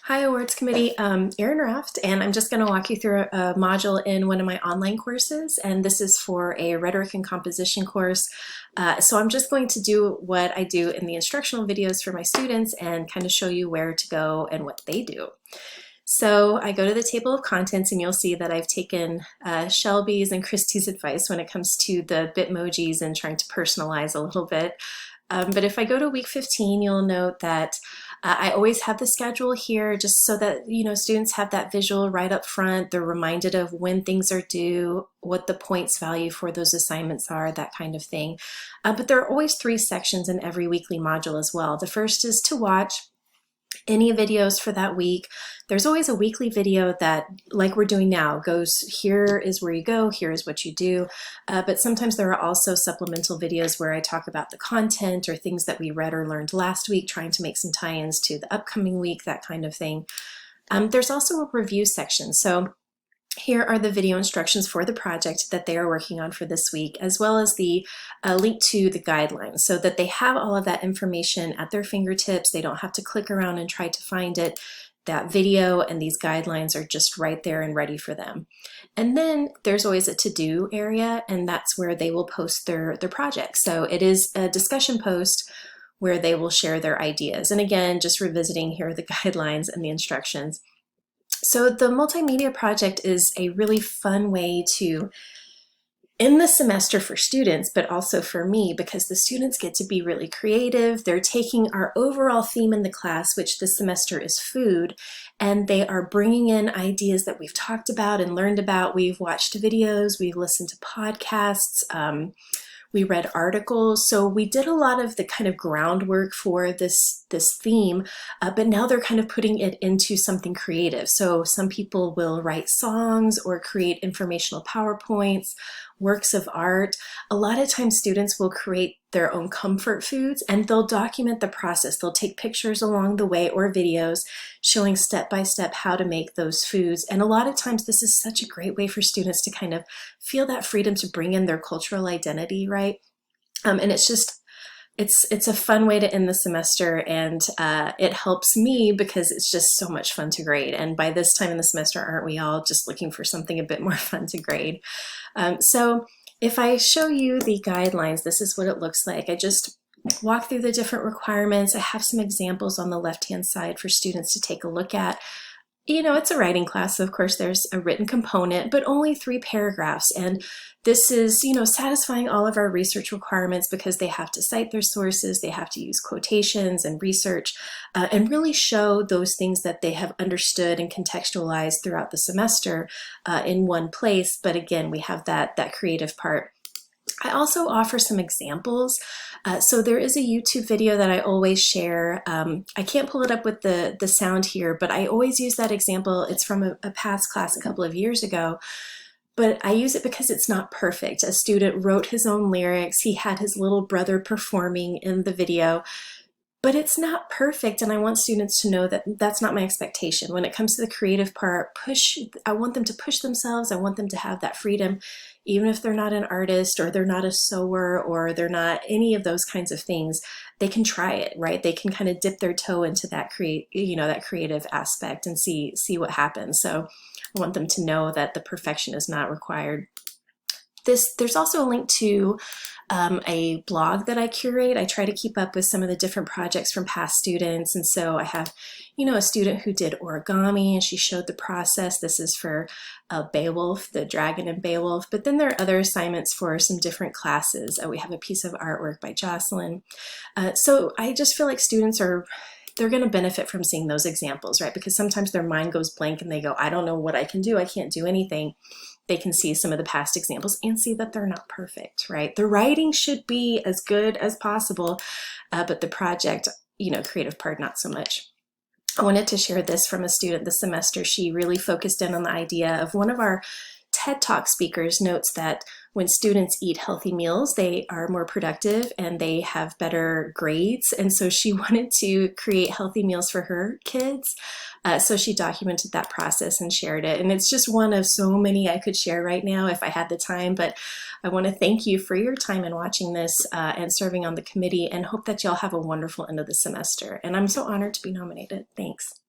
Hi Awards Committee, Erin Raft, and I'm just going to walk you through a module in one of my online courses, and this is for a rhetoric and composition course. So I'm just going to do what I do in the instructional videos for my students and kind of show you where to go and what they do. So I go to the table of contents and you'll see that I've taken Shelby's and Christy's advice when it comes to the Bitmojis and trying to personalize a little bit. But if I go to week 15, you'll note that I always have the schedule here just so that, students have that visual right up front. They're reminded of when things are due, what the points value for those assignments are, that kind of thing. But there are always 3 sections in every weekly module as well. The first is to watch any videos for that week. There's always a weekly video that, like we're doing now, goes here is where you go, here is what you do. But sometimes there are also supplemental videos where I talk about the content or things that we read or learned last week, trying to make some tie-ins to the upcoming week, that kind of thing. There's also a review section. So here are the video instructions for the project that they are working on for this week, as well as the link to the guidelines so that they have all of that information at their fingertips. They don't have to click around and try to find it. That video and these guidelines are just right there and ready for them. And then there's always a to-do area, and that's where they will post their project. So it is a discussion post where they will share their ideas. And again, just revisiting here the guidelines and the instructions. So the multimedia project is a really fun way to end the semester for students, but also for me, because the students get to be really creative. They're taking our overall theme in the class, which this semester is food, and they are bringing in ideas that we've talked about and learned about. We've watched videos, we've listened to podcasts, we read articles. So we did a lot of the kind of groundwork for this theme, but now they're kind of putting it into something creative. So some people will write songs or create informational PowerPoints, works of art. A lot of times students will create their own comfort foods and they'll document the process. They'll take pictures along the way or videos showing step by step how to make those foods. And a lot of times this is such a great way for students to kind of feel that freedom to bring in their cultural identity, right? And it's just, it's a fun way to end the semester, and it helps me because it's just so much fun to grade. And by this time in the semester, aren't we all just looking for something a bit more fun to grade? So if I show you the guidelines, this is what it looks like. I just walk through the different requirements. I have some examples on the left-hand side for students to take a look at. It's a writing class, so of course there's a written component, but only 3 paragraphs. And this is, satisfying all of our research requirements because they have to cite their sources, they have to use quotations and research, and really show those things that they have understood and contextualized throughout the semester in one place. But again, we have that creative part. I also offer some examples. So there is a YouTube video that I always share. I can't pull it up with the sound here, but I always use that example. It's from a past class a couple of years ago, but I use it because it's not perfect. A student wrote his own lyrics. He had his little brother performing in the video, but it's not perfect. And I want students to know that that's not my expectation. When it comes to the creative part, I want them to push themselves. I want them to have that freedom, even if they're not an artist or they're not a sewer or they're not any of those kinds of things. They can try it, right? They can kind of dip their toe into that that creative aspect and see what happens. So I want them to know that the perfection is not required. There's also a link to a blog that I curate. I try to keep up with some of the different projects from past students. And so I have, a student who did origami and she showed the process. This is for Beowulf, the dragon in Beowulf. But then there are other assignments for some different classes. We have a piece of artwork by Jocelyn. So I just feel like students they're going to benefit from seeing those examples, right? Because sometimes their mind goes blank and they go, I don't know what I can do. I can't do anything. They can see some of the past examples and see that they're not perfect, right? The writing should be as good as possible, but the project, creative part, not so much. I wanted to share this from a student this semester. She really focused in on the idea of one of our TED Talk speakers notes that when students eat healthy meals, they are more productive and they have better grades. And so she wanted to create healthy meals for her kids. So she documented that process and shared it. And it's just one of so many I could share right now if I had the time. But I want to thank you for your time in watching this and serving on the committee, and hope that y'all have a wonderful end of the semester. And I'm so honored to be nominated. Thanks.